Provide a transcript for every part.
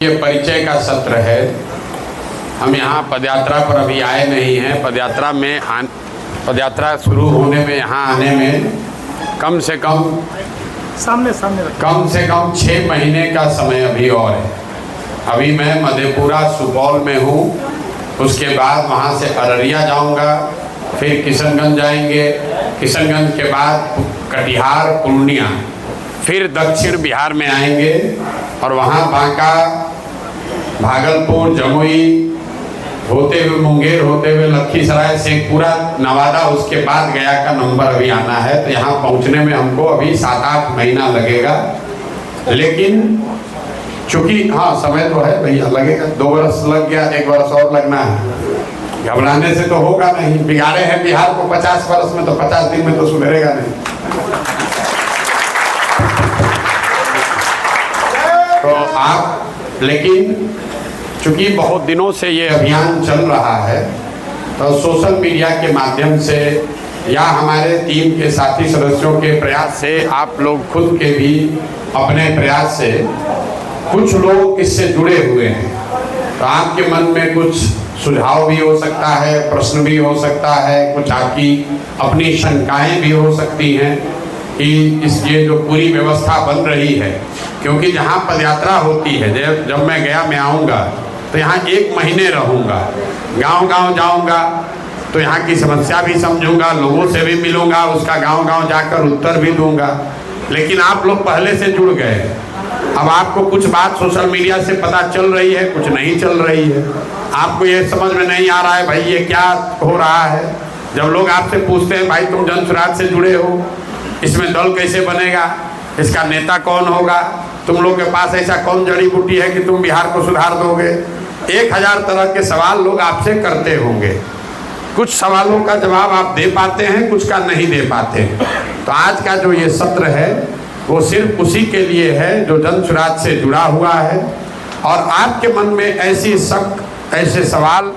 ये परिचय का सत्र है। हम यहाँ पदयात्रा पर अभी आए नहीं हैं। पदयात्रा शुरू होने में यहाँ आने में कम से कम 6 महीने का समय अभी और है। अभी मैं मधेपुरा सुपौल में हूँ, उसके बाद वहाँ से अररिया जाऊँगा, फिर किशनगंज जाएंगे, किशनगंज के बाद कटिहार, पूर्णिया, फिर दक्षिण बिहार में आएंगे और वहाँ बांका, भागलपुर, जमुई होते हुए मुंगेर, होते हुए लखीसराय, शेखपुरा, नवादा, उसके बाद गया का नंबर अभी आना है। तो यहाँ पहुँचने में हमको अभी 7-8 महीना लगेगा। लेकिन चूँकि हाँ समय तो है भैया, लगेगा। 2 वर्ष लग गया, 1 वर्ष और लगना है। घबराने से तो होगा नहीं। बिगाड़े हैं बिहार को 50 वर्ष में, तो 50 दिन में तो सुधरेगा नहीं। तो आप, लेकिन चूंकि बहुत दिनों से ये अभियान चल रहा है, तो सोशल मीडिया के माध्यम से या हमारे टीम के साथी सदस्यों के प्रयास से, आप लोग खुद के भी अपने प्रयास से, कुछ लोग इससे जुड़े हुए हैं। तो आपके मन में कुछ सुझाव भी हो सकता है, प्रश्न भी हो सकता है, कुछ आपकी अपनी शंकाएं भी हो सकती हैं कि इस ये जो पूरी व्यवस्था बन रही है। क्योंकि जहाँ पदयात्रा होती है, जब मैं गया, मैं आऊँगा तो यहाँ 1 महीने रहूँगा, गांव-गांव जाऊँगा, तो यहाँ की समस्या भी समझूंगा, लोगों से भी मिलूँगा, उसका गांव-गांव जाकर उत्तर भी दूंगा। लेकिन आप लोग पहले से जुड़ गए, अब आपको कुछ बात सोशल मीडिया से पता चल रही है, कुछ नहीं चल रही है। आपको ये समझ में नहीं आ रहा है भाई ये क्या हो रहा है। जब लोग आपसे पूछते हैं भाई तुम जन स्वराज से जुड़े हो, इसमें दल कैसे बनेगा, इसका नेता कौन होगा, तुम लोग के पास ऐसा कौन जड़ी बूटी है कि तुम बिहार को सुधार दोगे, 1000 तरह के सवाल लोग आपसे करते होंगे। कुछ सवालों का जवाब आप दे पाते हैं, कुछ का नहीं दे पाते। तो आज का जो ये सत्र है वो सिर्फ उसी के लिए है जो जन स्वराज से जुड़ा हुआ है। और आपके मन में ऐसी शक, ऐसे सवाल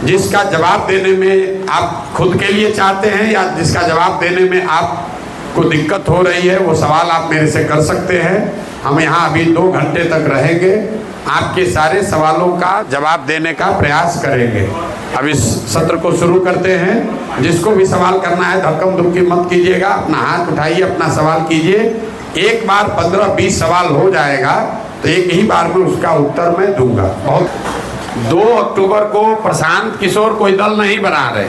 जिसका जवाब देने में आप खुद के लिए चाहते हैं या जिसका जवाब देने में आपको दिक्कत हो रही है, वो सवाल आप मेरे से कर सकते हैं। हम यहाँ अभी 2 घंटे तक रहेंगे, आपके सारे सवालों का जवाब देने का प्रयास करेंगे। अब इस सत्र को शुरू करते हैं। जिसको भी सवाल करना है धक्कम धुक्की मत कीजिएगा, अपना हाथ उठाइए, अपना सवाल कीजिए। एक बार 15-20 सवाल हो जाएगा तो एक ही बार में उसका उत्तर मैं दूंगा। बहुत 2 अक्टूबर को प्रशांत किशोर कोई दल नहीं बना रहे।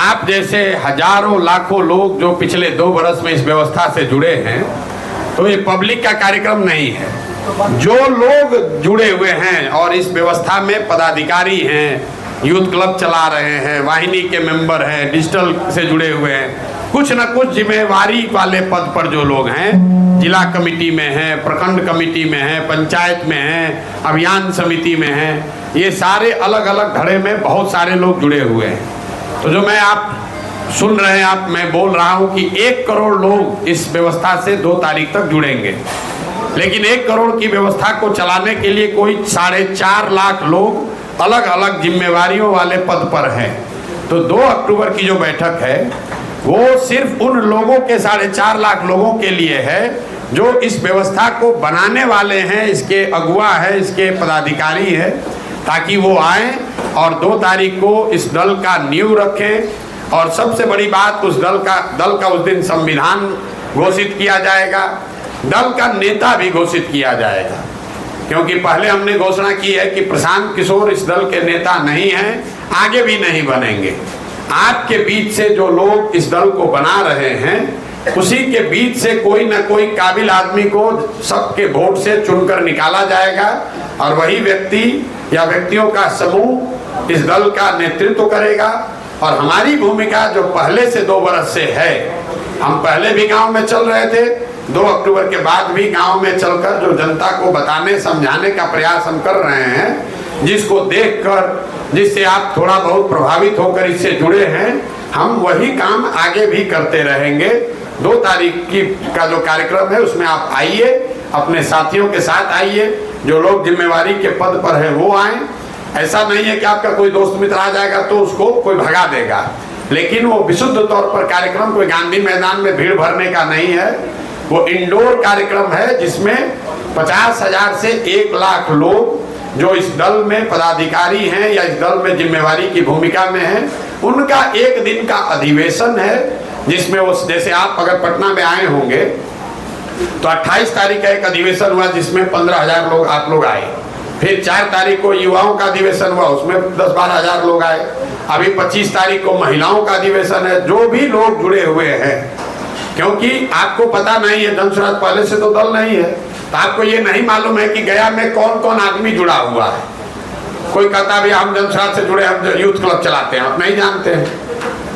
आप जैसे हजारों लाखों लोग जो पिछले 2 वर्ष में इस व्यवस्था से जुड़े हैं, तो ये पब्लिक का कार्यक्रम नहीं है। जो लोग जुड़े हुए हैं और इस व्यवस्था में पदाधिकारी हैं, यूथ क्लब चला रहे हैं, वाहिनी के मेंबर हैं, डिजिटल से जुड़े हुए हैं, कुछ न कुछ जिम्मेवारी वाले पद पर जो लोग हैं, जिला कमेटी में हैं, प्रखंड कमेटी में हैं, पंचायत में हैं, अभियान समिति में हैं, ये सारे अलग अलग धड़े में बहुत सारे लोग जुड़े हुए हैं। तो जो मैं आप सुन रहे हैं, मैं बोल रहा हूं कि 1 करोड़ लोग इस व्यवस्था से 2 तारीख तक जुड़ेंगे। लेकिन 1 करोड़ की व्यवस्था को चलाने के लिए कोई 4.5 लाख लोग अलग अलग जिम्मेवारियों वाले पद पर हैं। तो 2 अक्टूबर की जो बैठक है वो सिर्फ उन लोगों के 4.5 लाख लोगों के लिए है जो इस व्यवस्था को बनाने वाले हैं, इसके अगुआ है, इसके पदाधिकारी है, ताकि वो आए और 2 तारीख को इस दल का नींव रखें। और सबसे बड़ी बात, उस दल का उस दिन संविधान घोषित किया जाएगा, दल का नेता भी घोषित किया जाएगा। क्योंकि पहले हमने घोषणा की है कि प्रशांत किशोर इस दल के नेता नहीं हैं, आगे भी नहीं बनेंगे। आपके बीच से जो लोग इस दल को बना रहे हैं, उसी के बीच से कोई ना कोई काबिल आदमी को सबके वोट से चुनकर निकाला जाएगा और वही व्यक्ति या व्यक्तियों का समूह इस दल का नेतृत्व करेगा। और हमारी भूमिका जो पहले से 2 वर्ष से है, हम पहले भी गांव में चल रहे थे, 2 अक्टूबर के बाद भी गांव में चलकर जो जनता को बताने समझाने का प्रयास हम कर रहे हैं, जिसको देखकर, जिससे आप थोड़ा बहुत प्रभावित होकर इससे जुड़े हैं, हम वही काम आगे भी करते रहेंगे। 2 तारीख का जो कार्यक्रम है उसमें आप आइए, अपने साथियों के साथ आइए, जो लोग जिम्मेवारी के पद पर है वो आए। ऐसा नहीं है कि आपका कोई दोस्त मित्र आ जाएगा तो उसको कोई भगा देगा, लेकिन वो विशुद्ध तौर पर कार्यक्रम कोई गांधी मैदान में भीड़ भरने का नहीं है। वो इंडोर कार्यक्रम है जिसमें 50,000 से 1,00,000 लोग जो इस दल में पदाधिकारी हैं या इस दल में जिम्मेवारी की भूमिका में हैं, उनका एक दिन का अधिवेशन है, जिसमें वो, जैसे आप अगर पटना में आए होंगे तो 28 तारीख का एक अधिवेशन हुआ जिसमें 15,000 लोग आप लोग आए। फिर 4 तारीख को युवाओं का अधिवेशन हुआ, उसमें 10-12,000 लोग आए। अभी 25 तारीख को महिलाओं का अधिवेशन है। जो भी लोग जुड़े हुए हैं, क्योंकि आपको पता नहीं है, जनसुराज पहले से तो दल नहीं है, तो आपको ये नहीं मालूम है कि गया में कौन कौन आदमी जुड़ा हुआ है। कोई कहता भी हम जनसुराज से जुड़े, हम यूथ क्लब चलाते हैं, आप नहीं जानते हैं।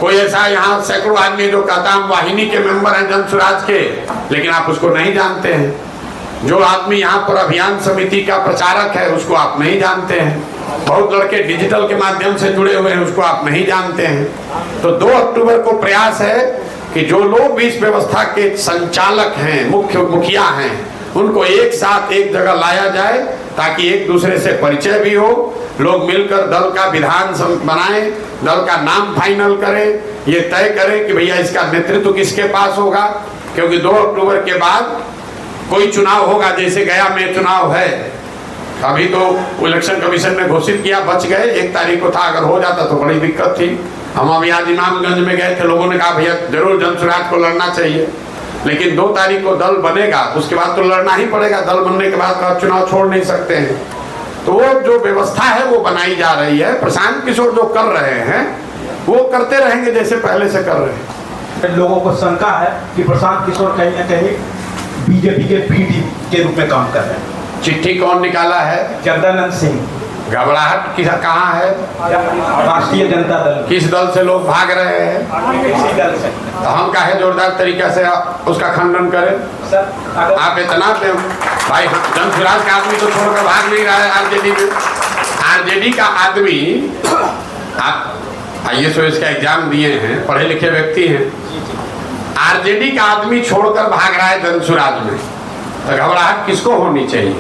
कोई ऐसा यहाँ सैकड़ों आदमी जो कहता हम वाहिनी के मेंबर हैं जनसुराज के, लेकिन आप उसको नहीं जानते हैं। जो आदमी यहाँ पर अभियान समिति का प्रचारक है, उसको आप नहीं जानते हैं। बहुत लड़के डिजिटल के माध्यम से जुड़े हुए हैं, उसको आप नहीं जानते हैं। तो 2 अक्टूबर को प्रयास है कि जो लोग भी इस व्यवस्था के संचालक हैं, मुखिया हैं, उनको एक साथ एक जगह लाया जाए, ताकि एक दूसरे से परिचय भी हो, लोग मिलकर दल का विधान बनाएं, दल का नाम फाइनल करें, ये तय करें कि भैया इसका नेतृत्व किसके पास होगा। क्योंकि 2 अक्टूबर के बाद कोई चुनाव होगा, जैसे गया में चुनाव है, अभी तो इलेक्शन कमीशन ने घोषित किया, बच गए। 1 तारीख को था, अगर हो जाता तो बड़ी दिक्कत थी। हम अभी आज इमामगंज में गए थे, लोगों ने कहा भैया जरूर जनसुराज को लड़ना चाहिए, लेकिन 2 तारीख को दल बनेगा, उसके बाद तो लड़ना ही पड़ेगा। दल बनने के बाद आप चुनाव छोड़ नहीं सकते हैं। तो वो जो व्यवस्था है वो बनाई जा रही है। प्रशांत किशोर जो कर रहे हैं वो करते रहेंगे जैसे पहले से कर रहे हैं। लोगों को शंका है कि प्रशांत किशोर कहीं ना कहीं बीजेपी के पीडी के रूप में काम कर रहे हैं। चिट्ठी कौन निकाला है? चंद्रानंद सिंह। घबराहट कहाँ है? राष्ट्रीय जनता दल। किस दल से लोग भाग रहे हैं? किसी दल से। तो हम काहे जोरदार तरीका से उसका खंडन करें? सर आप इतना भाई, जनसुराज का आदमी तो छोड़कर भाग नहीं रहा है आरजेडी में। आरजेडी का आदमी, आप IAS का एग्जाम दिए हैं, पढ़े लिखे व्यक्ति हैं, आरजेडी का आदमी छोड़कर भाग रहा है जनसुराज में, तो घबराहट किसको होनी चाहिए?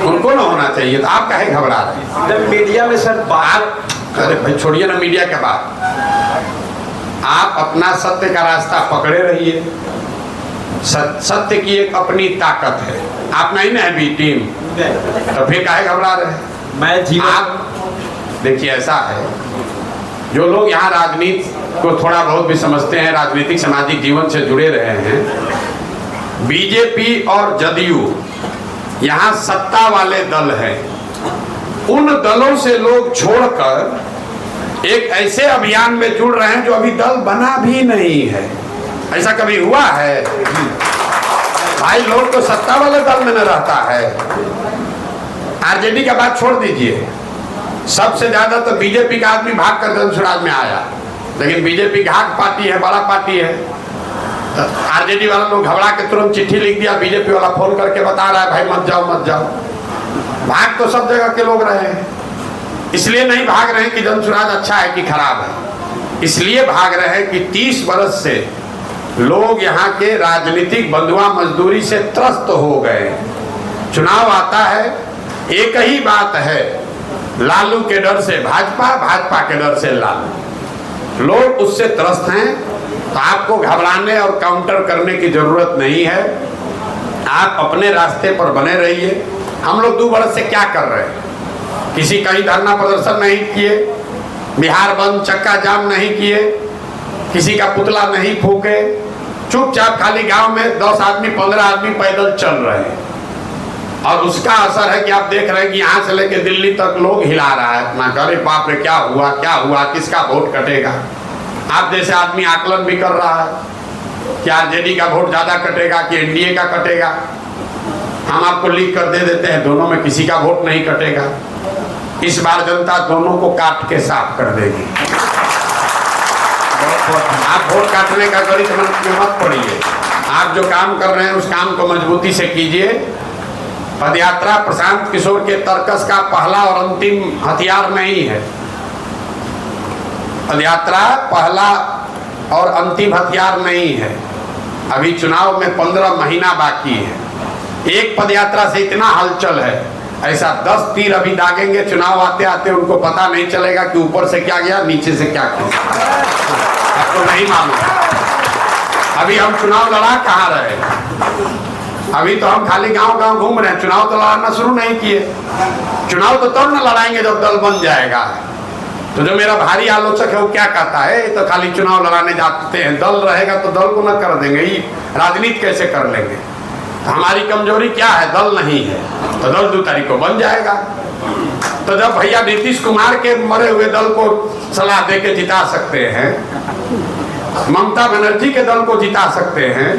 उनको ना होना चाहिए। तो आप काहे घबरा रहे हैं? मीडिया में सर बात, अरे भाई छोड़िए ना मीडिया के बात, आप अपना सत्य का रास्ता पकड़े रहिए। सत्य की एक अपनी ताकत है। आप नहीं ना अभी टीम, तो फिर काहे घबरा रहे हैं? मैं जीवन, आप देखिए, ऐसा है, जो लोग यहाँ राजनीति को थोड़ा बहुत भी समझते हैं, राजनीतिक सामाजिक जीवन से जुड़े रहे हैं, बीजेपी और जदयू यहाँ सत्ता वाले दल हैं। उन दलों से लोग छोड़कर एक ऐसे अभियान में जुड़ रहे हैं जो अभी दल बना भी नहीं है। ऐसा कभी हुआ है? भाई, लोग तो सत्ता वाले दल में न रहता है। आरजेडी का बात छोड़ दीजिए, सबसे ज्यादा तो बीजेपी का आदमी भागकर जनसुराज में आया, लेकिन बीजेपी घाट पार्टी है, बड़ा पार्टी है। आरजेडी वाला लोग घबरा के तुरंत चिट्ठी लिख दिया, बीजेपी वाला फोन करके बता रहा है भाई मत जाओ मत जाओ। भाग तो सब जगह के लोग रहे हैं। इसलिए नहीं भाग रहे हैं कि जनसुराज अच्छा है कि खराब है, इसलिए भाग रहे हैं कि 30 वर्ष से लोग यहाँ के राजनीतिक बंधुआ मजदूरी से त्रस्त हो गए। चुनाव आता है, एक ही बात है, लालू के डर से भाजपा, भाजपा के डर से लालू। लोग उससे त्रस्त हैं। तो आपको घबराने और काउंटर करने की जरूरत नहीं है। आप अपने रास्ते पर बने रहिए। हम लोग 2 वर्ष से क्या कर रहे हैं? किसी कहीं धरना प्रदर्शन नहीं किए, बिहार बंद चक्का जाम नहीं किए, किसी का पुतला नहीं फूके, चुपचाप खाली गांव में 10 आदमी 15 आदमी पैदल चल रहे हैं। और उसका असर है कि आप देख रहे हैं कि यहाँ से लेकर दिल्ली तक लोग हिला रहा है अपना, अरे बाप रे क्या हुआ, किसका वोट कटेगा। आप जैसे आदमी आकलन भी कर रहा है कि आरजेडी का वोट ज्यादा कटेगा कि एनडीए का कटेगा। हम आपको लिख कर दे देते हैं, दोनों में किसी का वोट नहीं कटेगा। इस बार जनता दोनों को काट के साफ कर देगी। आप वोट काटने का गणित में मत पड़िए। आप जो काम कर रहे हैं उस काम को मजबूती से कीजिए। पदयात्रा प्रशांत किशोर के तर्कस का पहला और अंतिम हथियार नहीं है। पदयात्रा पहला और अंतिम हथियार नहीं है। अभी चुनाव में 15 महीना बाकी है। एक पदयात्रा से इतना हलचल है, ऐसा 10 तीर अभी दागेंगे, चुनाव आते आते उनको पता नहीं चलेगा कि ऊपर से क्या गया नीचे से क्या किया, आपको नहीं मालूम। अभी हम चुनाव लड़ा कहाँ रहे, अभी तो हम खाली गांव गांव घूम रहे हैं, चुनाव तो लड़ाना शुरू नहीं किए। चुनाव तो तब न लड़ाएंगे जब दल बन जाएगा। तो जो मेरा भारी आलोचक है वो क्या कहता है, तो खाली चुनाव लड़ाने जाते हैं, दल रहेगा तो दल को न कर देंगे, ये राजनीति कैसे कर लेंगे। तो हमारी कमजोरी क्या है, दल नहीं है, तो दल 2 तारीख को बन जाएगा। तो जब भैया नीतीश कुमार के मरे हुए दल को सलाह दे के जिता सकते हैं, ममता बनर्जी के दल को जिता सकते हैं,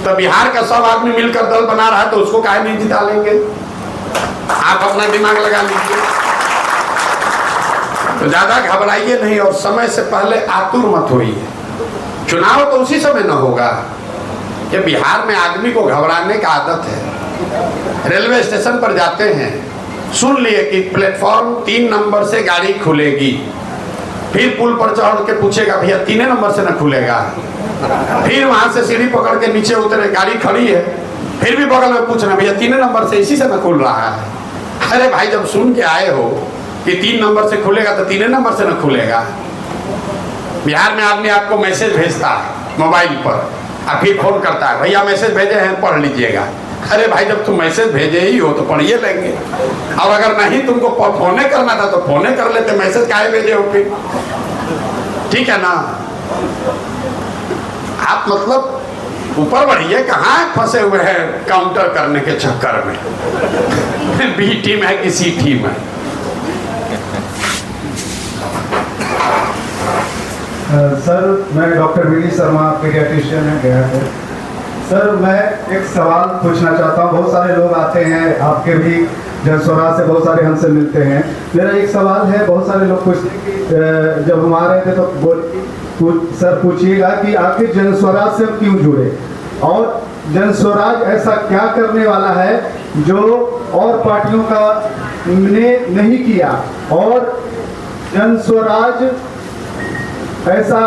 तो बिहार का सब आदमी मिलकर दल बना रहा है, तो उसको काहे नहीं जिता लेंगे। आप अपना दिमाग लगा लीजिए। तो ज्यादा घबराइए नहीं और समय से पहले आतुर मत होइए। चुनाव तो उसी समय न होगा कि बिहार में आदमी को घबराने का आदत है। रेलवे स्टेशन पर जाते हैं, सुन लिए कि प्लेटफॉर्म 3 नंबर से गाड़ी खुलेगी, फिर पुल पर चढ़ के पूछेगा भैया 3 नंबर से न खुलेगा, फिर वहां से सीढ़ी पकड़ के नीचे उतरे, गाड़ी खड़ी है, फिर भी बगल में पूछना भैया 3 नंबर से इसी से न खुल रहा है। अरे भाई जब सुन के आए हो कि 3 नंबर से खुलेगा तो 3 नंबर से न खुलेगा। बिहार में आदमी आपको मैसेज भेजता है मोबाइल पर और फिर फोन करता है, भैया मैसेज भेजे हैं पढ़ लीजिएगा। अरे भाई जब तुम मैसेज भेजे ही हो तो पढ़िए लेंगे, और अगर नहीं तुमको फोने करना था तो फोने कर लेते, मैसेज काहे भेजे हो फिर। ठीक है ना। आप मतलब ऊपर बढ़िए, कहाँ फंसे हुए हैं काउंटर करने के चक्कर में। बी टीम है कि सी टीम है। सर मैं डॉक्टर वीडी शर्मा, पीडियाट्रिशियन है गया है। सर मैं एक सवाल पूछना चाहता हूँ। बहुत सारे लोग आते हैं, आपके भी जनस्वराज से बहुत सारे हमसे मिलते हैं। मेरा एक सवाल है, बहुत सारे लोग पूछते हैं कि जब हम आ रहे थे तो सर पूछिएगा कि आखिर जनस्वराज से हम क्यों जुड़े, और जनस्वराज ऐसा क्या करने वाला है जो और पार्टियों का ने नहीं किया, और जनस्वराज ऐसा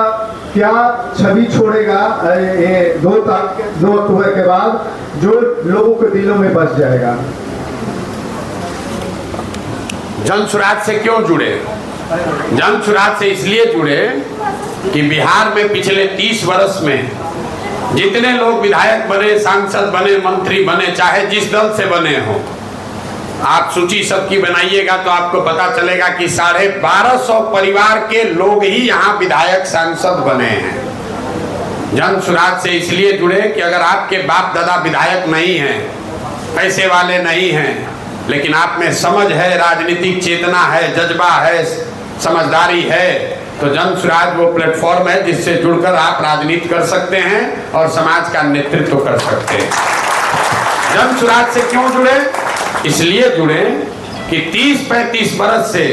क्या छवि छोड़ेगा ये 2 अक्टूबर के बाद जो लोगों के दिलों में बस जाएगा। जनसुराज से क्यों जुड़े? जनसुराज से इसलिए जुड़े कि बिहार में पिछले 30 वर्ष में जितने लोग विधायक बने, सांसद बने, मंत्री बने, चाहे जिस दल से बने हो, आप सूची सबकी बनाइएगा तो आपको पता चलेगा कि 1250 परिवार के लोग ही यहाँ विधायक सांसद बने हैं। जनसुराज से इसलिए जुड़े कि अगर आपके बाप दादा विधायक नहीं हैं, पैसे वाले नहीं हैं, लेकिन आप में समझ है, राजनीतिक चेतना है, जज्बा है, समझदारी है, तो जनसुराज वो प्लेटफॉर्म है जिससे जुड़कर आप राजनीति कर सकते हैं और समाज का नेतृत्व कर सकते हैं। जनसुराज से क्यों जुड़े? इसलिए जुड़े कि 30-35 बरस से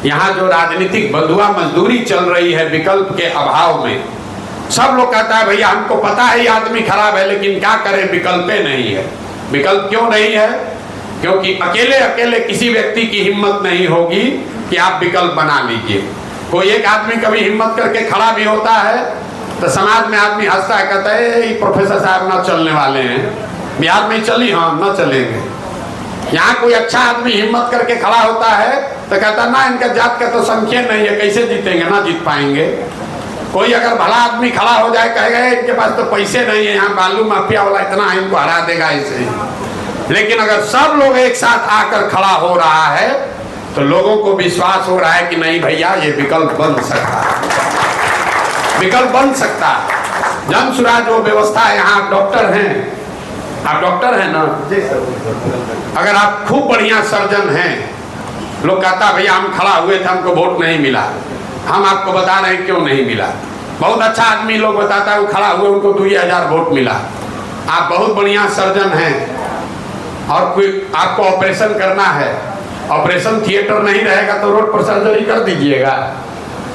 यहाँ जो राजनीतिक बंधुआ मजदूरी चल रही है विकल्प के अभाव में, सब लोग कहता है भैया हमको पता है ये आदमी खराब है, लेकिन क्या करें, विकल्पे नहीं है। विकल्प क्यों नहीं है? क्योंकि अकेले अकेले किसी व्यक्ति की हिम्मत नहीं होगी कि आप विकल्प बना लीजिए। कोई एक आदमी कभी हिम्मत करके खड़ा भी होता है तो समाज में आदमी हंसता है, कहता है ये प्रोफेसर साहब न चलने वाले हैं, बिहार में चली, हाँ न चलेंगे। यहाँ कोई अच्छा आदमी हिम्मत करके खड़ा होता है तो कहता ना इनका जात का तो संख्या नहीं है, कैसे जीतेंगे, ना जीत पाएंगे। कोई अगर भला आदमी खड़ा हो जाए, कहेगा इनके पास तो पैसे नहीं है, यहाँ बालू माफिया वाला इतना है, इनको हरा देगा ऐसे। लेकिन अगर सब लोग एक साथ आकर खड़ा हो रहा है तो लोगों को विश्वास हो रहा है कि नहीं भैया ये विकल्प बन सकता है, विकल्प बन सकता है। जनसुराज वो व्यवस्था है। यहाँ आप डॉक्टर हैं, आप डॉक्टर हैं ना? जी सर। अगर आप खूब बढ़िया सर्जन हैं, लोग कहता भैया हम खड़ा हुए थे हमको वोट नहीं मिला, हम आपको बता रहे हैं क्यों नहीं मिला। बहुत अच्छा आदमी लोग बताता है वो खड़ा हुए उनको 2000 वोट मिला। आप बहुत बढ़िया सर्जन हैं और कोई आपको ऑपरेशन करना है, ऑपरेशन थिएटर नहीं रहेगा तो रोड पर सर्जरी कर दीजिएगा।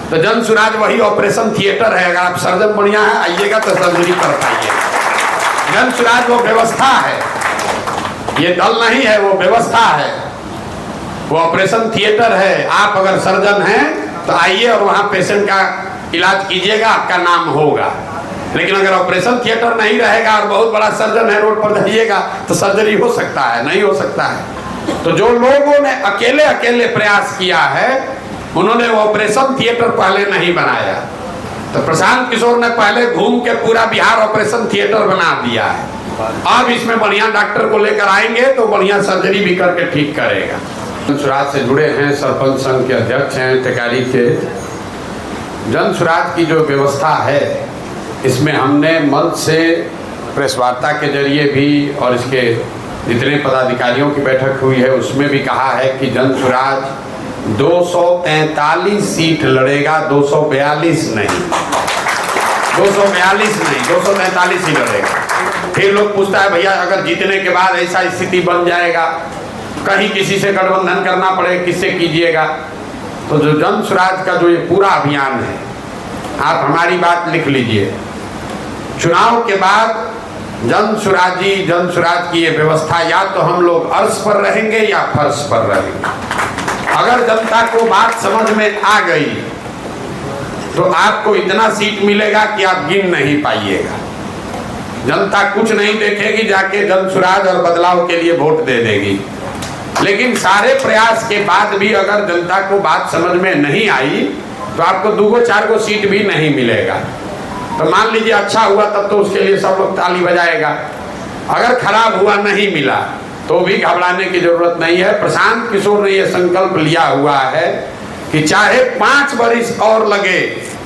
तो जनसुराज वही ऑपरेशन थिएटर है। अगर आप सर्जन बढ़िया है आइएगा तो सर्जरी कर पाइएगा। जनसुराज वो व्यवस्था है, ये दल नहीं है, वो व्यवस्था है, वो ऑपरेशन थिएटर है। आप अगर सर्जन हैं तो आइए और वहाँ पेशेंट का इलाज कीजिएगा, आपका नाम होगा। लेकिन अगर ऑपरेशन थिएटर नहीं रहेगा और बहुत बड़ा सर्जन है, रोड पर जाइएगा तो सर्जरी हो सकता है, नहीं हो सकता है। तो जो लोगों ने अकेले अकेले प्रयास किया है उन्होंने वो ऑपरेशन थिएटर पहले नहीं बनाया। तो प्रशांत किशोर ने पहले घूम के पूरा बिहार ऑपरेशन थिएटर बना दिया है। अब इसमें बढ़िया डॉक्टर को लेकर आएंगे तो बढ़िया सर्जरी भी करके ठीक करेगा। जन सुराज से जुड़े हैं, सरपंच संघ के अध्यक्ष हैं टेकारी के। जन सुराज की जो व्यवस्था है इसमें हमने मंच से प्रेस वार्ता के जरिए भी और इसके जितने पदाधिकारियों की बैठक हुई है उसमें भी कहा है कि जन सुराज 243 सीट लड़ेगा, 242 नहीं, 242 नहीं, 243 ही लड़ेगा। फिर लोग पूछता है भैया अगर जीतने के बाद ऐसा स्थिति बन जाएगा, कहीं किसी से गठबंधन करना पड़े, किससे कीजिएगा? तो जो जन सुराज का जो ये पूरा अभियान है, आप हमारी बात लिख लीजिए। चुनाव के बाद जन सुराज की ये व्यवस्था या तो हम लोग अर्श पर रहेंगे या फर्श पर रहेंगे। अगर जनता को बात समझ में आ गई तो आपको इतना सीट मिलेगा कि आप गिन नहीं पाइएगा। जनता कुछ नहीं देखेगी, जाके जन सुराज और बदलाव के लिए वोट दे देगी। लेकिन सारे प्रयास के बाद भी अगर जनता को बात समझ में नहीं आई तो आपको 2-4 सीट भी नहीं मिलेगा। तो मान लीजिए अच्छा हुआ तब तो उसके लिए सब लोग ताली बजाएगा, अगर खराब हुआ नहीं मिला तो भी घबराने की जरूरत नहीं है। प्रशांत किशोर ने यह संकल्प लिया हुआ है कि चाहे 5 बरिस और लगे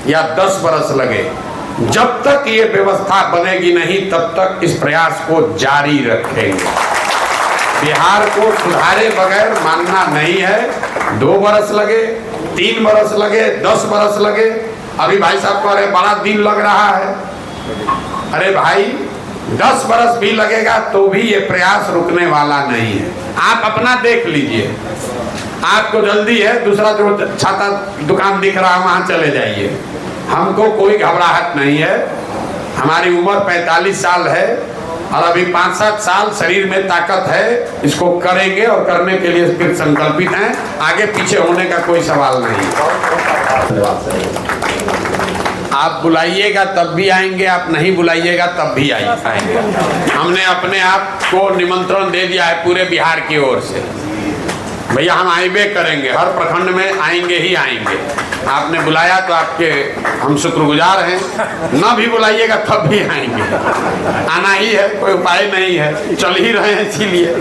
या 10 बरस लगे, जब तक ये व्यवस्था बनेगी नहीं तब तक इस प्रयास को जारी रखेंगे। बिहार को सुधारे बगैर मानना नहीं है। 2 बरस लगे, 3 बरस लगे, 10 बरस लगे। अभी भाई साहब कह रहे बड़ा दिन लग रहा है। अरे भाई 10 बरस भी लगेगा तो भी ये प्रयास रुकने वाला नहीं है। आप अपना देख लीजिए, आपको जल्दी है, दूसरा जो छाता दुकान दिख रहा है वहां चले जाइए। हमको कोई घबराहट नहीं है। हमारी उम्र 45 साल है और अभी 5-7 साल शरीर में ताकत है। इसको करेंगे और करने के लिए फिर संकल्पित हैं। आगे पीछे होने का कोई सवाल नहीं। आप बुलाइएगा तब भी आएंगे, आप नहीं बुलाइएगा तब भी आएंगे। हमने अपने आप को निमंत्रण दे दिया है पूरे बिहार की ओर से। भैया हम आएंगे करेंगे, हर प्रखंड में आएंगे ही आएंगे। आपने बुलाया तो आपके हम शुक्रगुजार हैं, न भी बुलाइएगा तब भी आएंगे। आना ही है, कोई उपाय नहीं है, चल ही रहे हैं। इसीलिए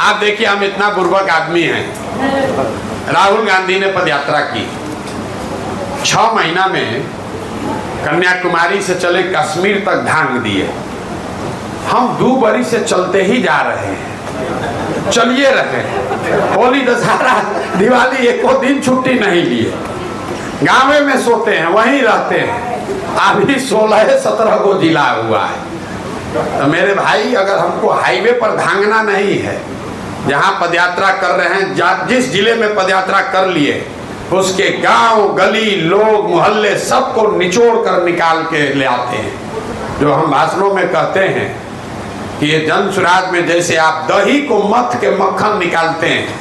आप देखिए हम इतना बुर्बक आदमी हैं। राहुल गांधी ने पदयात्रा की, 6 महीना में कन्याकुमारी से चले कश्मीर तक धांग दिए। हम 2 बरिस से चलते ही जा रहे हैं, चलिए रहे। होली, दशहरा, दिवाली एको दिन छुट्टी नहीं लिए, गाँव में सोते हैं, वहीं रहते हैं। अभी 16-17 को जिला हुआ है। तो मेरे भाई अगर हमको हाईवे पर धांगना नहीं है, जहाँ पदयात्रा कर रहे हैं, जिस जिले में पदयात्रा कर लिए उसके गांव, गली, लोग, मोहल्ले सबको निचोड़ कर निकाल के ले आते हैं। जो हम भाषणों में कहते हैं कि ये जन सुराज में जैसे आप दही को मथ के मक्खन निकालते हैं,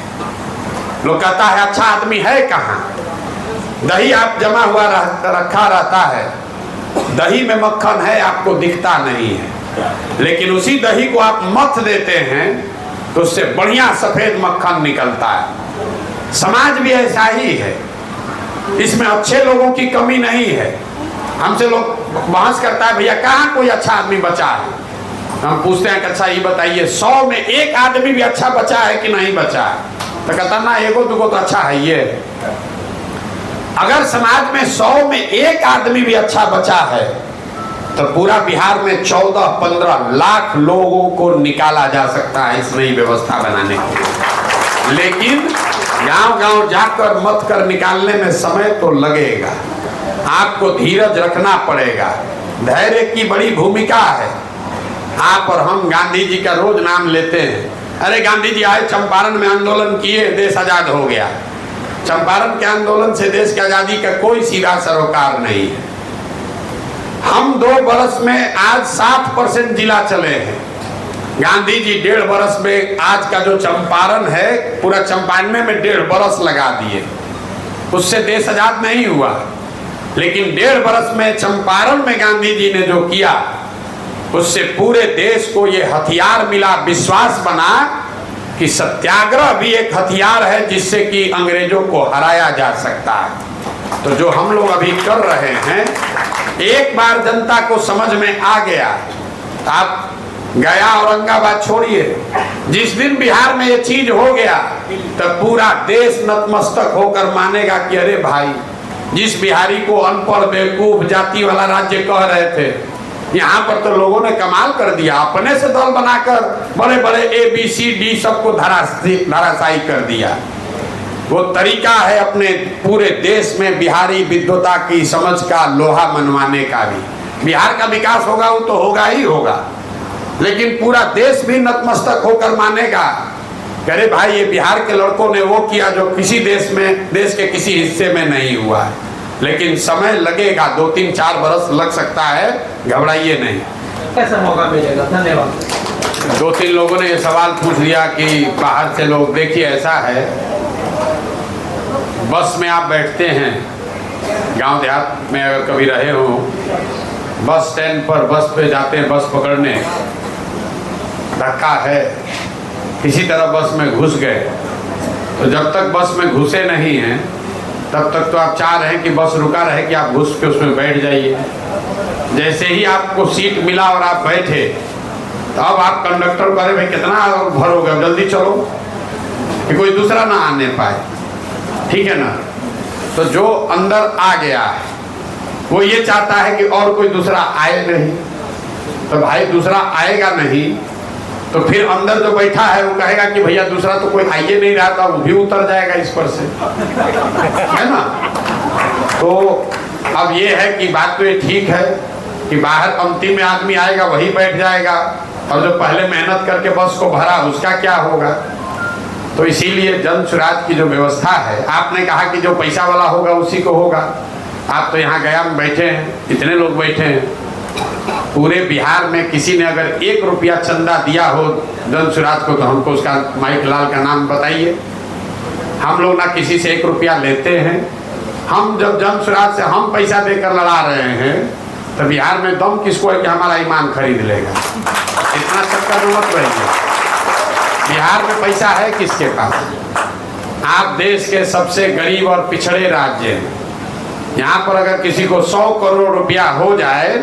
लोग कहता है अच्छा आदमी है कहाँ? दही आप जमा हुआ रखा रहता है, दही में मक्खन है आपको दिखता नहीं है। लेकिन उसी दही को आप मथ देते हैं तो उससे बढ़िया सफेद मक्खन निकलता है। समाज भी ऐसा ही है, इसमें अच्छे लोगों की कमी नहीं है। हमसे लोग बहस करता है भैया कहाँ कोई अच्छा आदमी बचा है? हम पूछते हैं कि अच्छा ये बताइए 100 में 1 आदमी भी अच्छा बचा है कि नहीं बचा है? तो कहता ना 1-2 तो अच्छा है। ये अगर समाज में 100 में 1 आदमी भी अच्छा बचा है तो पूरा बिहार में 14-15 लाख लोगों को निकाला जा सकता है इस नई व्यवस्था बनाने के। लेकिन गांव-गांव जाकर मत कर निकालने में समय तो लगेगा, आपको धीरज रखना पड़ेगा। धैर्य की बड़ी भूमिका है। आप और हम गांधी जी का रोज नाम लेते हैं। अरे गांधी जी आए, चंपारण में आंदोलन किए, देश आजाद हो गया। चंपारण के आंदोलन से देश की आजादी का कोई सीधा सरोकार नहीं है। हम 2 बरस में आज 60% जिला चले हैं। गांधी जी 1.5 बरस में आज का जो चंपारण है पूरा चंपारण में 1.5 बरस लगा दिए, उससे देश आजाद नहीं हुआ। लेकिन 1.5 बरस में चंपारण में गांधी जी ने जो किया उससे पूरे देश को ये हथियार मिला, विश्वास बना कि सत्याग्रह भी एक हथियार है जिससे कि अंग्रेजों को हराया जा सकता है। तो जो हम लोग अभी कर रहे हैं, एक बार जनता को समझ में आ गया, आप गया औरंगाबाद छोड़िए, जिस दिन बिहार में ये चीज हो गया तो पूरा देश नतमस्तक होकर मानेगा कि अरे भाई, जिस बिहारी को अनपढ़ बेवकूफ जाति वाला राज्य कह रहे थे, यहाँ पर तो लोगों ने कमाल कर दिया। अपने से दल बनाकर बड़े बड़े ABCD सबको धराशायी कर दिया। वो तरीका है अपने पूरे देश में बिहारी विद्वता की समझ का लोहा मनवाने का भी। बिहार का विकास होगा वो तो होगा ही होगा, लेकिन पूरा देश भी नतमस्तक होकर मानेगा कि अरे भाई, ये बिहार के लड़कों ने वो किया जो किसी देश के किसी हिस्से में नहीं हुआ है। लेकिन समय लगेगा, 2-3-4 बरस लग सकता है, घबराइए नहीं। कैसा मौका मिलेगा? धन्यवाद। 2-3 लोगों ने ये सवाल पूछ लिया कि बाहर से लोग, देखिए ऐसा है, बस में आप बैठते हैं, गांव देहात में अगर कभी रहे हो, बस स्टैंड पर बस पे जाते हैं, बस पकड़ने, धक्का है, किसी तरह बस में घुस गए, तो जब तक बस में घुसे नहीं हैं तब तक तो आप चाह रहे हैं कि बस रुका रहे कि आप घुस के उसमें बैठ जाइए। जैसे ही आपको सीट मिला और आप बैठे, तो अब आप कंडक्टर को, अरे भाई कितना भरोगे, जल्दी चलो कि कोई दूसरा ना आने पाए, ठीक है ना। तो जो अंदर आ गया है वो ये चाहता है कि और कोई दूसरा आए नहीं। तो भाई दूसरा आएगा नहीं तो फिर अंदर जो बैठा है वो कहेगा कि भैया दूसरा तो कोई आइए नहीं रहा था, वो भी उतर जाएगा इस पर से, है ना। तो अब ये है कि बात तो ये ठीक है कि बाहर अंतिम में आदमी आएगा वही बैठ जाएगा, और जो पहले मेहनत करके बस को भरा उसका क्या होगा। तो इसीलिए जन सुराज की जो व्यवस्था है, आपने कहा कि जो पैसा वाला होगा उसी को होगा। आप तो यहाँ गया में बैठे हैं, कितने लोग बैठे हैं, पूरे बिहार में किसी ने अगर 1 रुपया चंदा दिया हो जन सुराज को, तो हमको उसका माइक लाल का नाम बताइए। हम लोग ना किसी से 1 रुपया लेते हैं। हम जब जन सुराज से हम पैसा देकर लड़ा रहे हैं, तो बिहार में दम किसको है कि हमारा ईमान खरीद लेगा। इतना चक्कर में मत रहिए। बिहार में पैसा है किसके पास? आप देश के सबसे गरीब और पिछड़े राज्य हैं। यहाँ पर अगर किसी को 100 करोड़ रुपया हो जाए,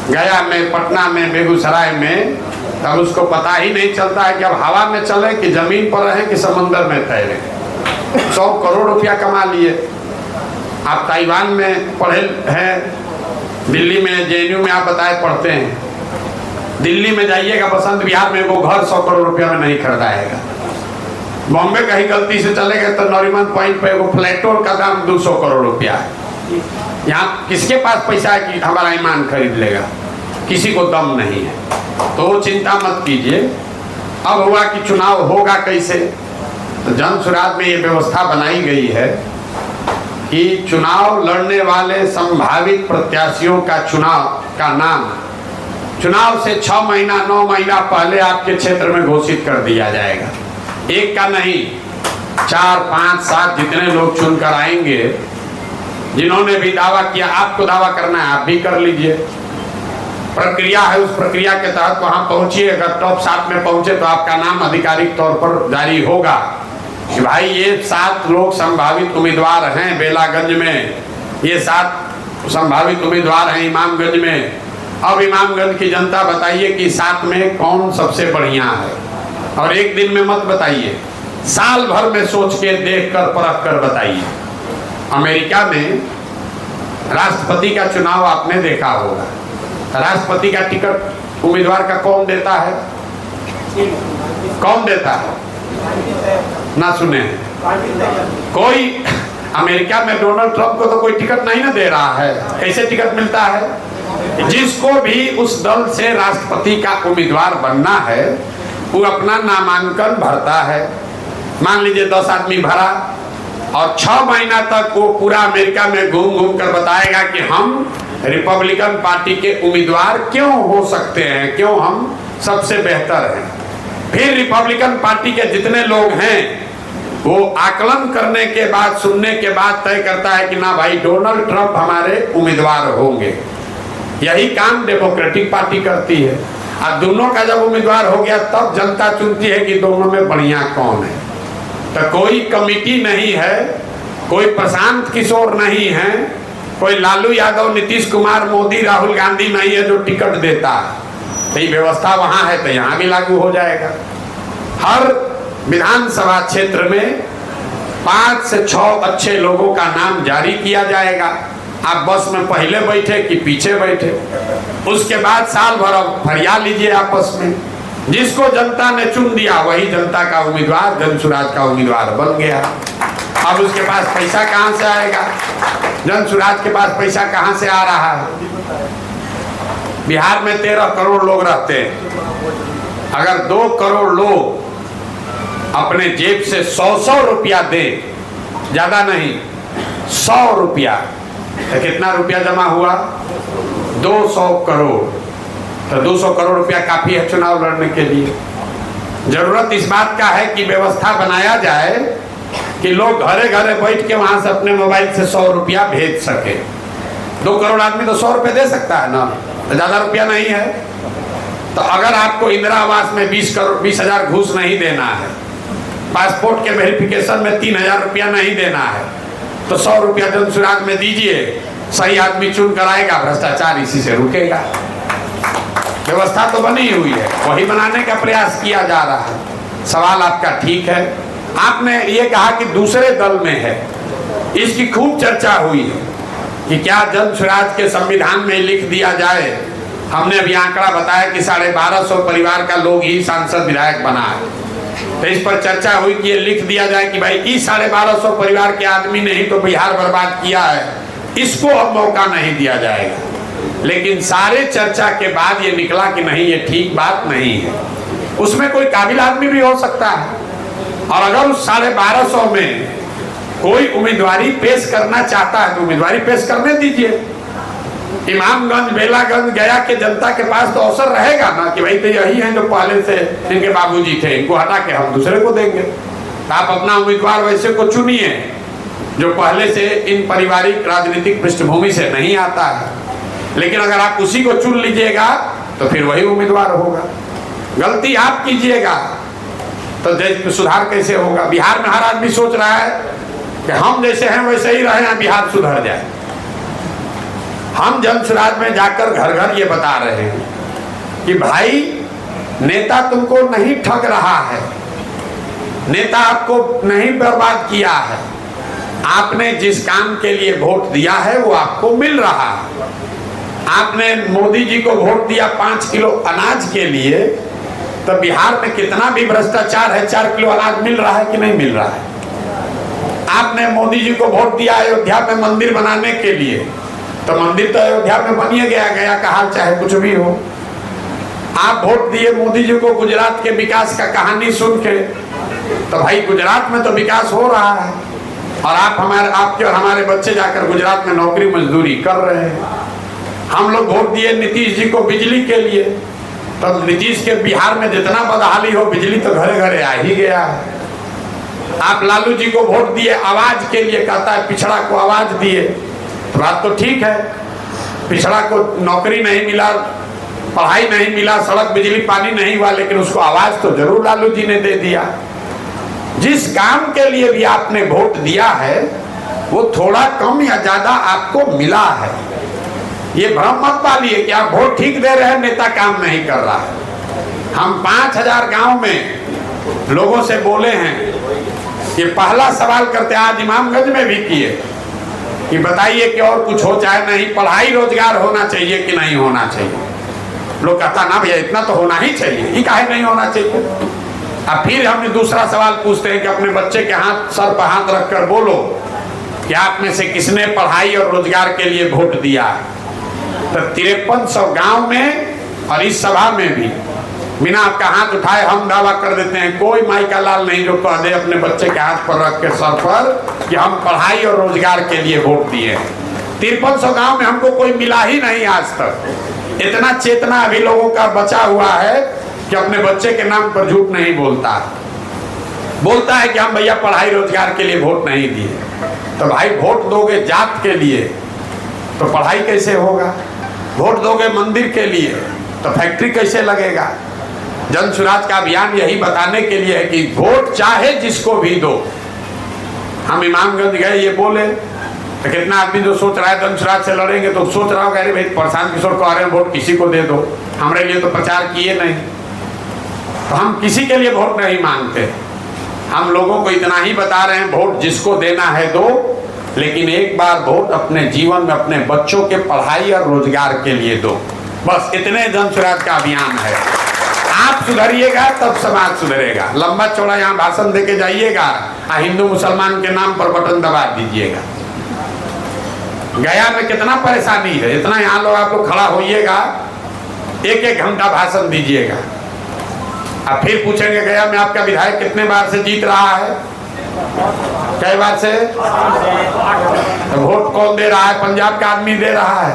गया में, पटना में, बेगूसराय में, तब उसको पता ही नहीं चलता है कि अब हवा में चले कि जमीन पर रहे कि समंदर में तैरे। 100 करोड़ रुपया कमा लिए। आप ताइवान में पढ़े हैं, दिल्ली में JNU में आप बताए पढ़ते हैं, दिल्ली में जाइएगा, बसंत विहार में वो घर 100 करोड़ रुपया में नहीं खरीदाएगा। बॉम्बे कहीं गलती से चले गए तो नॉरिमन पॉइंट पे वो फ्लैटों का दाम 200 करोड़ रुपया है। यहाँ किसके पास पैसा है कि हमारा ईमान खरीद लेगा? किसी को दम नहीं है। तो वो चिंता मत कीजिए। अब हुआ कि चुनाव होगा कैसे, तो जन सुराज में ये व्यवस्था बनाई गई है कि चुनाव लड़ने वाले संभावित प्रत्याशियों का चुनाव का नाम चुनाव से 6 महीना 9 महीना पहले आपके क्षेत्र में घोषित कर दिया जाएगा। एक का नहीं, 4, 5, 7 जितने लोग चुनकर आएंगे, जिन्होंने भी दावा किया, आपको दावा करना है आप भी कर लीजिए। प्रक्रिया है, उस प्रक्रिया के तहत वहां पहुंचिए। अगर टॉप 7 में पहुंचे तो आपका नाम आधिकारिक तौर पर जारी होगा कि भाई ये 7 लोग संभावित उम्मीदवार हैं बेलागंज में, ये 7 संभावित उम्मीदवार हैं इमामगंज में। अब इमामगंज की जनता बताइए कि 7 में कौन सबसे बढ़िया है, और एक दिन में मत बताइए, साल भर में सोच के देख कर परख कर बताइए। अमेरिका में राष्ट्रपति का चुनाव आपने देखा होगा, राष्ट्रपति का टिकट उम्मीदवार का कौन देता है? कौन देता है? ना सुने कोई? अमेरिका में डोनाल्ड ट्रंप को तो कोई टिकट नहीं ना दे रहा है। कैसे टिकट मिलता है? जिसको भी उस दल से राष्ट्रपति का उम्मीदवार बनना है वो अपना नामांकन भरता है। मान लीजिए 10 आदमी भरा, और 6 महीना तक वो पूरा अमेरिका में घूम घूम कर बताएगा कि हम रिपब्लिकन पार्टी के उम्मीदवार क्यों हो सकते हैं, क्यों हम सबसे बेहतर हैं। फिर रिपब्लिकन पार्टी के जितने लोग हैं वो आकलन करने के बाद, सुनने के बाद तय करता है कि ना भाई डोनाल्ड ट्रंप हमारे उम्मीदवार होंगे। यही काम डेमोक्रेटिक पार्टी करती है। और दोनों का जब उम्मीदवार हो गया तब जनता चुनती है कि दोनों में बढ़िया कौन है। तो कोई कमिटी नहीं है, कोई प्रशांत किशोर नहीं है, कोई लालू यादव, नीतीश कुमार, मोदी, राहुल गांधी नहीं है जो टिकट देता है। तो ये व्यवस्था वहाँ है तो यहाँ भी लागू हो जाएगा। हर विधानसभा क्षेत्र में 5 से 6 अच्छे लोगों का नाम जारी किया जाएगा। आप बस में पहले बैठे कि पीछे बैठे, उसके बाद साल भर फरिया लीजिए आपस में। जिसको जनता ने चुन दिया वही जनता का उम्मीदवार, जनसुराज का उम्मीदवार बन गया। अब उसके पास पैसा कहाँ से आएगा? जनसुराज के पास पैसा कहाँ से आ रहा है? बिहार में 13 करोड़ लोग रहते हैं। अगर 2 करोड़ लोग अपने जेब से 100 रुपया दे, ज्यादा नहीं 100 रुपया, तो कितना रुपया जमा हुआ? 200 करोड़। तो 200 करोड़ रुपया काफी है चुनाव लड़ने के लिए। जरूरत इस बात का है कि व्यवस्था बनाया जाए कि लोग घरे घरे बैठ के वहां से अपने मोबाइल से 100 रुपया भेज सके। 2 करोड़ आदमी तो 100 रुपया दे सकता है ना, ज्यादा रुपया नहीं है। तो अगर आपको इंदिरा आवास में 20,000 घूस नहीं देना है, पासपोर्ट के वेरिफिकेशन में 3,000 रुपया नहीं देना है, तो 100 रुपया जनसुराज में दीजिए, सही आदमी चुन कर आएगा, भ्रष्टाचार इसी से रुकेगा। व्यवस्था तो बनी हुई है, वही बनाने का प्रयास किया जा रहा है। सवाल आपका ठीक है। आपने ये कहा कि दूसरे दल में है, इसकी खूब चर्चा हुई है कि क्या जनसुराज के संविधान में लिख दिया जाए। हमने अभी आंकड़ा बताया कि 1250 परिवार का लोग ही सांसद विधायक बना है, तो इस पर चर्चा हुई कि ये लिख दिया जाए कि भाई इस 1250 परिवार के आदमी ने ही तो बिहार बर्बाद किया है, इसको अब मौका नहीं दिया जाएगा। लेकिन सारे चर्चा के बाद ये निकला कि नहीं, ये ठीक बात नहीं है। उसमें कोई काबिल आदमी भी हो सकता है, और अगर उस 1250 में कोई उम्मीदवारी पेश करना चाहता है तो उम्मीदवारी पेश करने दीजिए। इमामगंज, बेलागंज, गया के जनता के पास तो अवसर रहेगा ना कि भाई तो यही हैं जो पहले से इनके बाबूजी थे, इनको हटा के हम दूसरे को देंगे। तो आप अपना उम्मीदवार वैसे को चुनिए जो पहले से इन पारिवारिक राजनीतिक पृष्ठभूमि से नहीं आता है। लेकिन अगर आप उसी को चुन लीजिएगा तो फिर वही उम्मीदवार होगा। गलती आप कीजिएगा तो देश में सुधार कैसे होगा? बिहार में हर आदमी सोच रहा है कि हम जैसे हैं वैसे ही रहें, बिहार सुधर जाए। हम जनसुराज में जाकर घर घर ये बता रहे हैं कि भाई नेता तुमको नहीं ठग रहा है, नेता आपको नहीं बर्बाद किया है। आपने जिस काम के लिए वोट दिया है वो आपको मिल रहा है। आपने मोदी जी को वोट दिया 5 किलो अनाज के लिए, तो बिहार में कितना भी भ्रष्टाचार है, 4 किलो अनाज मिल रहा है कि नहीं मिल रहा है? आपने मोदी जी को वोट दिया अयोध्या में मंदिर बनाने के लिए, तो मंदिर तो अयोध्या में बनिए गया, गया का हाल चाहे कुछ भी हो। आप वोट दिए मोदी जी को गुजरात के विकास का कहानी सुन के, तो भाई गुजरात में तो विकास हो रहा है, और आपके और हमारे बच्चे जाकर गुजरात में नौकरी मजदूरी कर रहे हैं। हम लोग वोट दिए नीतीश जी को बिजली के लिए, तब नीतीश के बिहार में जितना बदहाली हो, बिजली तो घरे घरे आ ही गया है। आप लालू जी को वोट दिए आवाज के लिए, कहता है पिछड़ा को आवाज दिए, तो बात तो ठीक है। पिछड़ा को नौकरी नहीं मिला, पढ़ाई नहीं मिला, सड़क बिजली पानी नहीं हुआ, लेकिन उसको आवाज तो जरूर लालू जी ने दे दिया। जिस काम के लिए भी आपने वोट दिया है वो थोड़ा कम या ज्यादा आपको मिला है। ये भ्रम मत पालिए कि आप वोट ठीक दे रहे हैं, नेता काम नहीं कर रहा है। हम 5000 गांव में लोगों से बोले हैं, ये पहला सवाल करते आज इमामगंज में भी किए कि बताइए कि और कुछ हो चाहे नहीं, पढ़ाई रोजगार होना चाहिए कि नहीं होना चाहिए। लोग कहता ना भैया इतना तो होना ही चाहिए, ये काहे नहीं होना चाहिए। अब फिर हमने दूसरा सवाल पूछते हैं कि अपने बच्चे के हाथ सर पर हाथ रखकर बोलो कि आप में से किसने पढ़ाई और रोजगार के लिए वोट दिया। तो 5300 गांव में और इस सभा में भी बिना आपका हाथ उठाए हम दावा कर देते हैं, कोई माई का लाल नहीं जो कह दे अपने बच्चे के हाथ पर रख के सर पर कि हम पढ़ाई और रोजगार के लिए वोट दिए। 5300 गांव में हमको कोई मिला ही नहीं आज तक। इतना चेतना अभी लोगों का बचा हुआ है कि अपने बच्चे के नाम पर झूठ नहीं बोलता है कि हम भैया पढ़ाई रोजगार के लिए वोट नहीं दिए। तो भाई वोट दोगे जात के लिए तो पढ़ाई कैसे होगा? वोट दोगे मंदिर के लिए तो फैक्ट्री कैसे लगेगा? जनसुराज का अभियान यही बताने के लिए है कि वोट चाहे जिसको भी दो। हम इमामगंज गए, ये बोले तो कितना आदमी जो सोच रहा है धनसुराज से लड़ेंगे तो सोच रहा होगा अरे भाई प्रशांत किशोर को आ रहे हैं वोट किसी को दे दो, हमारे लिए तो प्रचार किए नहीं। तो हम किसी के लिए वोट नहीं मांगते, हम लोगों को इतना ही बता रहे हैं वोट जिसको देना है दो, लेकिन एक बार वोट अपने जीवन में अपने बच्चों के पढ़ाई और रोजगार के लिए दो। बस इतने धनसुराज का अभियान है। आप सुधरिएगा तब समाज सुधरेगा। लंबा चौड़ा यहाँ भाषण देके जाइएगा और हिंदू मुसलमान के नाम पर बटन दबा दीजिएगा। गया में कितना परेशानी है, इतना यहाँ लोग आप लोग खड़ा होइएगा, एक एक घंटा भाषण दीजिएगा, अब फिर पूछेंगे गया में आपका विधायक कितने बार से जीत रहा है, कई बार से, तो वोट कौन दे रहा है? पंजाब का आदमी दे रहा है।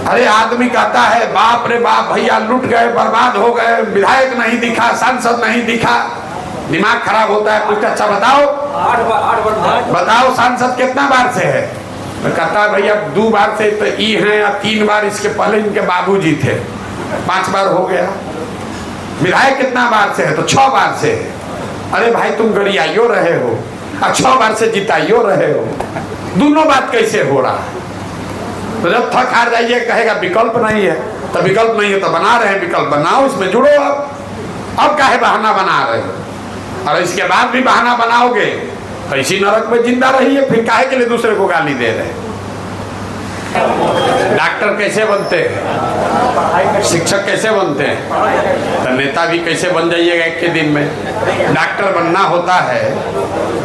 अरे आदमी कहता है बाप रे बाप भैया लूट गए, बर्बाद हो गए, विधायक नहीं दिखा, सांसद नहीं दिखा, दिमाग खराब होता है। कुछ अच्छा बताओ सांसद कितना बार से है? मैं कहता है भैया 2 बार से तो ई हैं या 3 बार, इसके पहले इनके बाबूजी थे, 5 बार हो गया। विधायक कितना बार से है? तो 6 बार से है। अरे भाई तुम गरियाइयो रहे हो और 6 बार से जिताइयो रहे हो, दोनों बात कैसे हो रहा है? तो जब थक हार जाइए कहेगा विकल्प नहीं है, तो विकल्प नहीं है तो बना रहे हैं, विकल्प बनाओ, इसमें जुड़ो। अब काहे बहाना बना रहे हो? और इसके बाद भी बहाना बनाओगे तो इसी नरक में जिंदा रहिए, फिर काहे के लिए दूसरे को गाली दे रहे हैं? डॉक्टर कैसे बनते हैं, शिक्षक कैसे बनते हैं, तो नेता भी कैसे बन जाइएगा एक के दिन में। डॉक्टर बनना होता है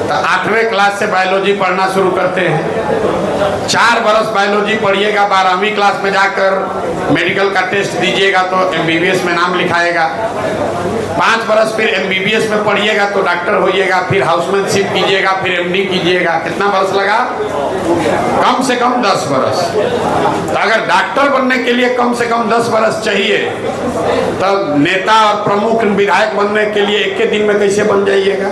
तो 8वें क्लास से बायोलॉजी पढ़ना शुरू करते हैं, 4 बरस बायोलॉजी पढ़िएगा, 12वीं क्लास में जाकर मेडिकल का टेस्ट दीजिएगा तो MBBS में नाम लिखाएगा, 5 बरस फिर MBBS में पढ़िएगा तो डॉक्टर होइएगा, फिर हाउसमैनशिप कीजिएगा, फिर MD कीजिएगा। कितना बरस लगा? कम से कम 10 बरस। तो अगर डॉक्टर बनने के लिए कम से कम 10 बरस चाहिए तो नेता और प्रमुख विधायक बनने के लिए एक के दिन में कैसे बन जाइएगा?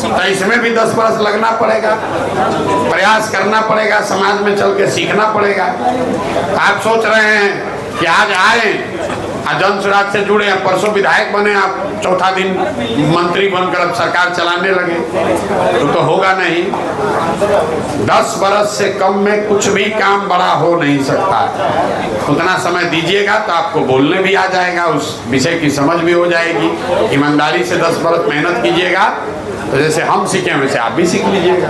तो इसमें भी 10 बरस लगना पड़ेगा, प्रयास करना पड़ेगा, समाज में चल के सीखना पड़ेगा। आप सोच रहे हैं कि आज आए धनसुराज से जुड़े, परसों विधायक बने, आप चौथा दिन मंत्री बनकर अब सरकार चलाने लगे, तो होगा नहीं। 10 बरस से कम में कुछ भी काम बड़ा हो नहीं सकता। उतना समय दीजिएगा तो आपको बोलने भी आ जाएगा, उस विषय की समझ भी हो जाएगी। ईमानदारी से 10 बरस मेहनत कीजिएगा तो जैसे हम सीखे वैसे आप भी सीख लीजिएगा।